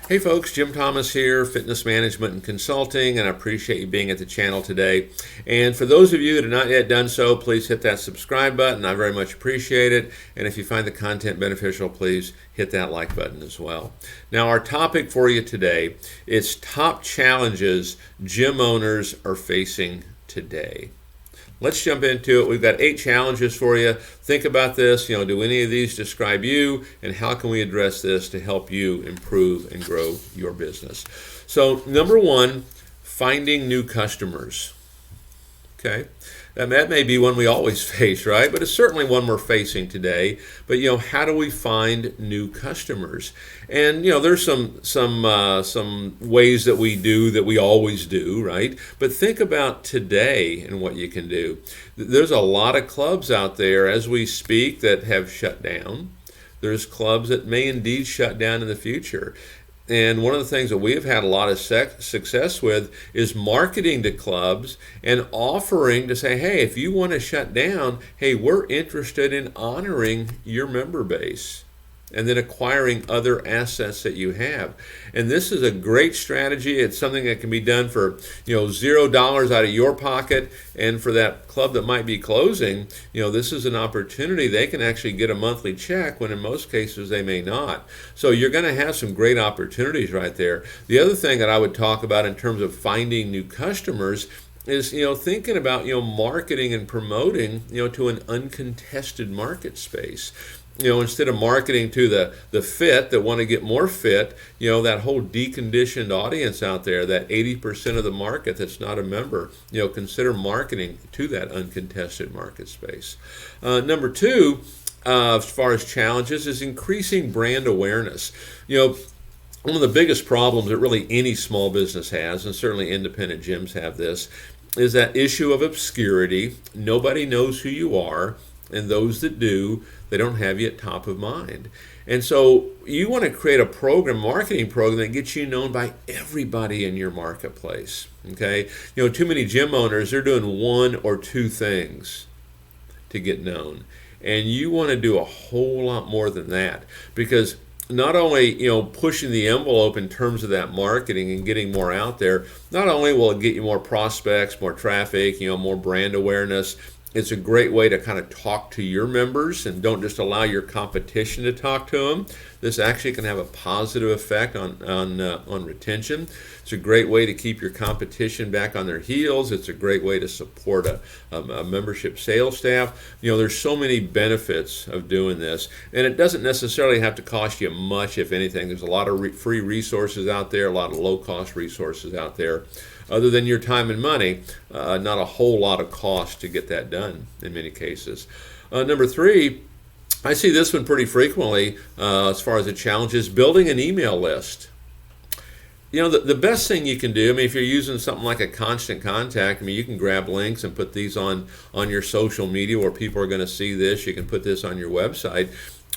Hey folks, Jim Thomas here, Fitness Management and Consulting, and I appreciate you being at the channel today. And for those of you that have not yet done so, please hit that subscribe button. I very much appreciate it. And if you find the content beneficial, please hit that like button as well. Now, our topic for you today is top challenges gym owners are facing today. Let's jump into it. We've got 8 challenges for you. Think about this. Do any of these describe you, and how can we address this to help you improve and grow your business? So, number 1, finding new customers. Okay, that may be one we always face, right? But it's certainly one we're facing today. But how do we find new customers? And there's some ways that we always do, right? But think about today and what you can do. There's a lot of clubs out there as we speak that have shut down. There's clubs that may indeed shut down in the future. And one of the things that we have had a lot of success with is marketing to clubs and offering to say, hey, if you want to shut down, hey, we're interested in honoring your member base and then acquiring other assets that you have. And this is a great strategy. It's something that can be done for $0 out of your pocket. And for that club that might be closing, this is an opportunity. They can actually get a monthly check when in most cases they may not. So you're going to have some great opportunities right there. The other thing that I would talk about in terms of finding new customers is thinking about marketing and promoting to an uncontested market space. Instead of marketing to the fit that want to get more fit, that whole deconditioned audience out there, that 80% of the market that's not a member, consider marketing to that uncontested market space. Number 2, as far as challenges, is increasing brand awareness. One of the biggest problems that really any small business has, and certainly independent gyms have this, is that issue of obscurity. Nobody knows who you are, and those that do, they don't have you at top of mind. And so you want to create a marketing program that gets you known by everybody in your marketplace. Okay? Too many gym owners, they're doing 1 or 2 things to get known. And you want to do a whole lot more than that, because not only pushing the envelope in terms of that marketing and getting more out there, not only will it get you more prospects, more traffic, more brand awareness. It's a great way to kind of talk to your members and don't just allow your competition to talk to them. This actually can have a positive effect on retention. It's a great way to keep your competition back on their heels. It's a great way to support a membership sales staff. There's so many benefits of doing this, and it doesn't necessarily have to cost you much, if anything. There's a lot of free resources out there, a lot of low-cost resources out there. Other than your time and money, not a whole lot of cost to get that done in many cases. Number 3, I see this one pretty frequently as far as the challenge is building an email list. The best thing you can do, if you're using something like a Constant Contact, you can grab links and put these on your social media where people are going to see this. You can put this on your website.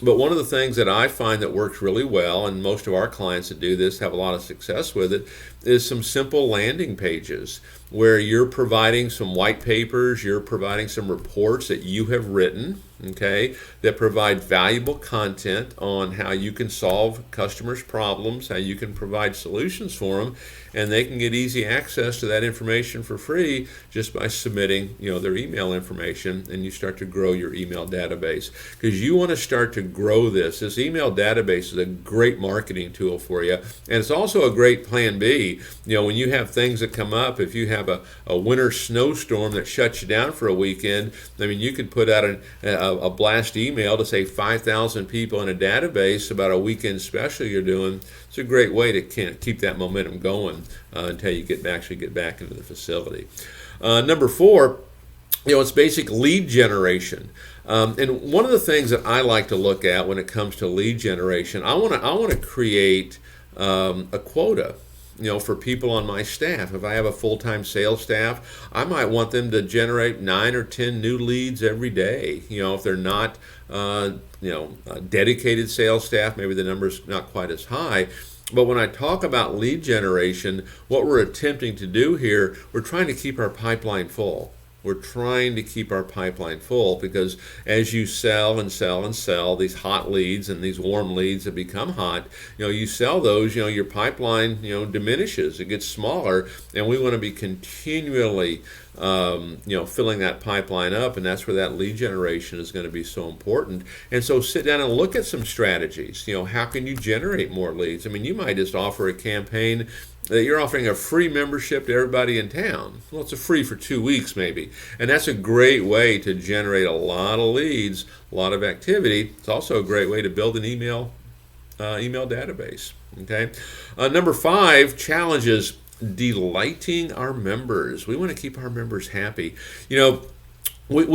But one of the things that I find that works really well, and most of our clients that do this have a lot of success with it, is some simple landing pages where you're providing some white papers, you're providing some reports that you have written, okay, that provide valuable content on how you can solve customers' problems, how you can provide solutions for them, and they can get easy access to that information for free just by submitting their email information, and you start to grow your email database. Because you want to start to grow this. This email database is a great marketing tool for you, and it's also a great plan B. When you have things that come up, if you have a winter snowstorm that shuts you down for a weekend, you could put out a blast email to say 5,000 people in a database about a weekend special you're doing. It's a great way to keep that momentum going until you actually get back into the facility. Number 4, it's basic lead generation. And one of the things that I like to look at when it comes to lead generation, I want to create a quota. For people on my staff. If I have a full-time sales staff, I might want them to generate 9 or 10 new leads every day. If they're not, a dedicated sales staff, maybe the number's not quite as high. But when I talk about lead generation, what we're attempting to do here, we're trying to keep our pipeline full. We're trying to keep our pipeline full because as you sell and sell and sell these hot leads and these warm leads that become hot, you sell those, your pipeline, diminishes. It gets smaller, and we want to be continually, filling that pipeline up, and that's where that lead generation is going to be so important. And so sit down and look at some strategies. How can you generate more leads? I mean, you might just offer a campaign that you're offering a free membership to everybody in town. Well, it's a free for 2 weeks maybe. And that's a great way to generate a lot of leads, a lot of activity. It's also a great way to build an email database. Okay. Number 5, challenges delighting our members. We want to keep our members happy. We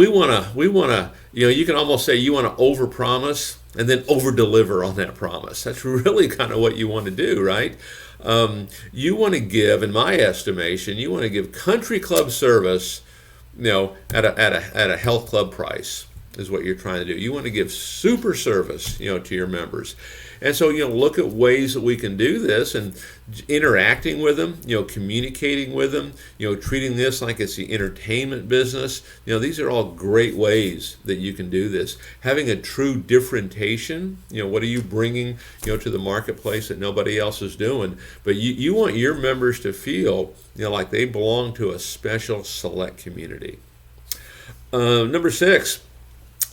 want to, you can almost say you want to overpromise and then over-deliver on that promise. That's really kind of what you want to do, right? You want to give, in my estimation, you want to give country club service, at a health club price is what you're trying to do. You want to give super service, to your members. And so, look at ways that we can do this and interacting with them, communicating with them, treating this like it's the entertainment business. These are all great ways that you can do this. Having a true differentiation, what are you bringing, to the marketplace that nobody else is doing? But you want your members to feel, like they belong to a special select community. Number 6.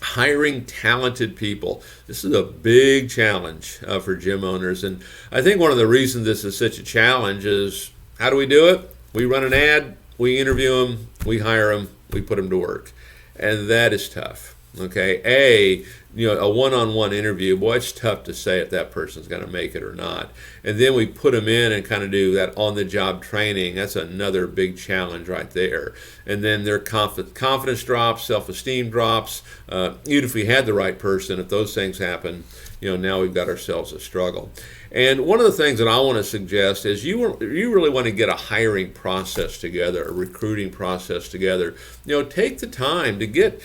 Hiring talented people. This is a big challenge for gym owners, and I think one of the reasons this is such a challenge is, how do we do it? We run an ad, we interview them, we hire them, we put them to work, and that is tough. Okay, a one-on-one interview, boy, it's tough to say if that person's going to make it or not. And then we put them in and kind of do that on-the-job training. That's another big challenge right there. And then their confidence drops, self-esteem drops. Even if we had the right person, if those things happen, now we've got ourselves a struggle. And one of the things that I want to suggest is you really want to get a hiring process together, a recruiting process together. Take the time to get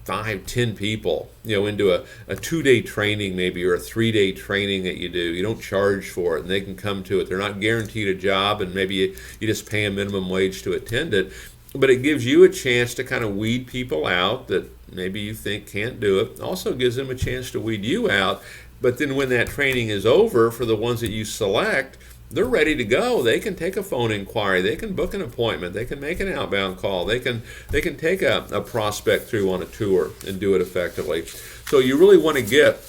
5, 10 people into a 2-day training maybe, or a 3-day training that you do. You don't charge for it, and they can come to it. They're not guaranteed a job, and maybe you just pay a minimum wage to attend it. But it gives you a chance to kind of weed people out that maybe you think can't do it. Also gives them a chance to weed you out. But then when that training is over, for the ones that you select, they're ready to go. They can take a phone inquiry. They can book an appointment. They can make an outbound call. They can take a prospect through on a tour and do it effectively. So you really want to get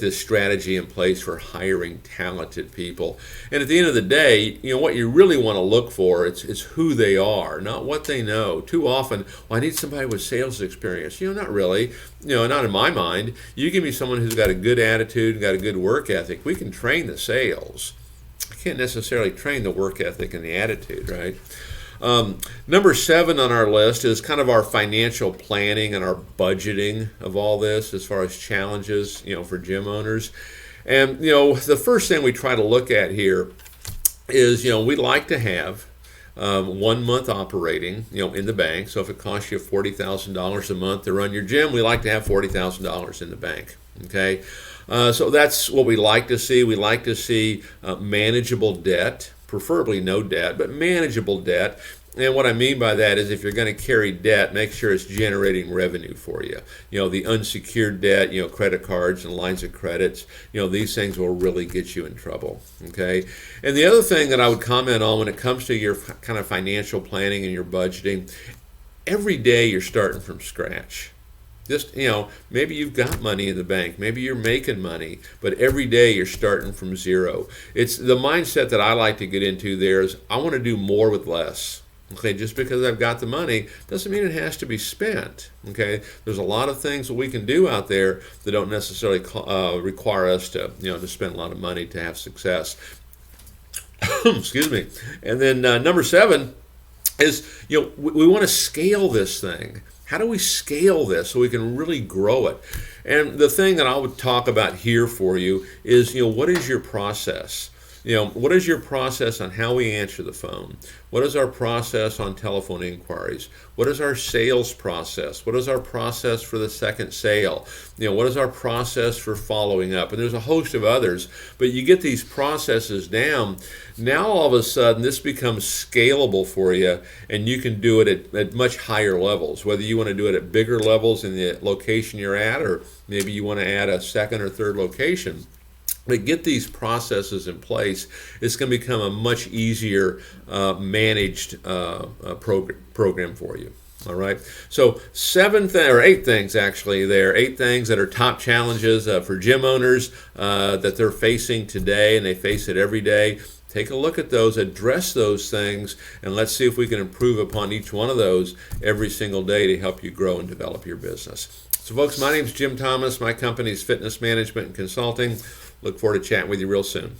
this strategy in place for hiring talented people. And at the end of the day, what you really want to look for, it's who they are, not what they know. Too often, I need somebody with sales experience. Not really. Not in my mind. You give me someone who's got a good attitude and got a good work ethic. We can train the sales. I can't necessarily train the work ethic and the attitude, right? Number 7 on our list is kind of our financial planning and our budgeting of all this as far as challenges, for gym owners. And, the first thing we try to look at here is, we like to have 1 month operating, in the bank. So if it costs you $40,000 a month to run your gym, we like to have $40,000 in the bank. Okay. So that's what we like to see. We like to see manageable debt, preferably no debt, but manageable debt. And what I mean by that is if you're going to carry debt, make sure it's generating revenue for you. The unsecured debt, credit cards and lines of credits, these things will really get you in trouble. Okay. And the other thing that I would comment on when it comes to your kind of financial planning and your budgeting, every day you're starting from scratch. Just, maybe you've got money in the bank, maybe you're making money, but every day you're starting from zero. It's the mindset that I like to get into there is I want to do more with less. Okay, just because I've got the money doesn't mean it has to be spent. Okay, there's a lot of things that we can do out there that don't necessarily require us to, to spend a lot of money to have success. Excuse me. And then number 7 is, we want to scale this thing. How do we scale this so we can really grow it? And the thing that I would talk about here for you is, what is your process? What is your process on how we answer the phone? What is our process on telephone inquiries? What is our sales process? What is our process for the second sale? What is our process for following up? And there's a host of others, but you get these processes down. Now all of a sudden this becomes scalable for you, and you can do it at much higher levels, whether you want to do it at bigger levels in the location you're at, or maybe you want to add a second or third location. But get these processes in place. It's going to become a much easier managed program for you. All right. So 8 things actually there. 8 things that are top challenges for gym owners that they're facing today, and they face it every day. Take a look at those, address those things, and let's see if we can improve upon each one of those every single day to help you grow and develop your business. So folks, my name is Jim Thomas. My company is Fitness Management and Consulting. Look forward to chatting with you real soon.